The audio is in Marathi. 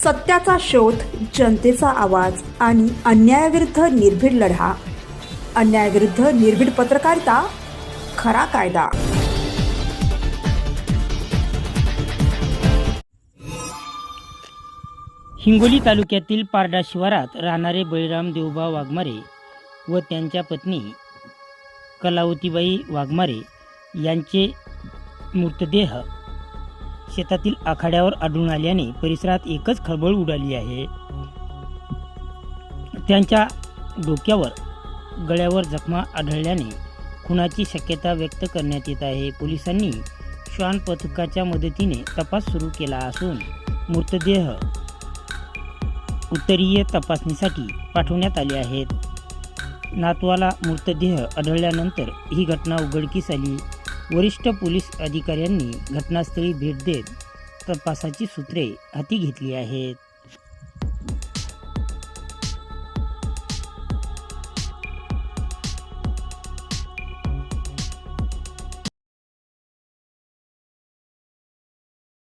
सत्याचा शोध, जनतेचा आवाज आणि अन्यायाविरुद्ध निर्भीड लढा. अन्यायाविरुद्ध निर्भीड पत्रकारिता, खरा कायदा. हिंगोली तालुक्यातील पारडा शिवारात राहणारे बळीराम देवबा वाघमारे व त्यांच्या पत्नी कलावतीबाई वाघमारे यांचे मृतदेह शेतातील आखाड्यावर आढळून आल्याने परिसरात एकच खळबळ उडाली आहे. त्यांच्या डोक्यावर गळ्यावर जखमा आढळल्याने खुनाची शक्यता व्यक्त करण्यात येत आहे. पोलिसांनी श्वान पथकाच्या मदतीने तपास सुरू केला असून मृतदेह उत्तरीय तपासणीसाठी पाठवण्यात आले आहेत. नातवाला मृतदेह आढळल्यानंतर ही घटना उघडकीस आली. वरिष्ठ पोलीस अधिकाऱ्यांनी घटनास्थळी भेट देत तपासाची सूत्रे हाती घेतली आहेत.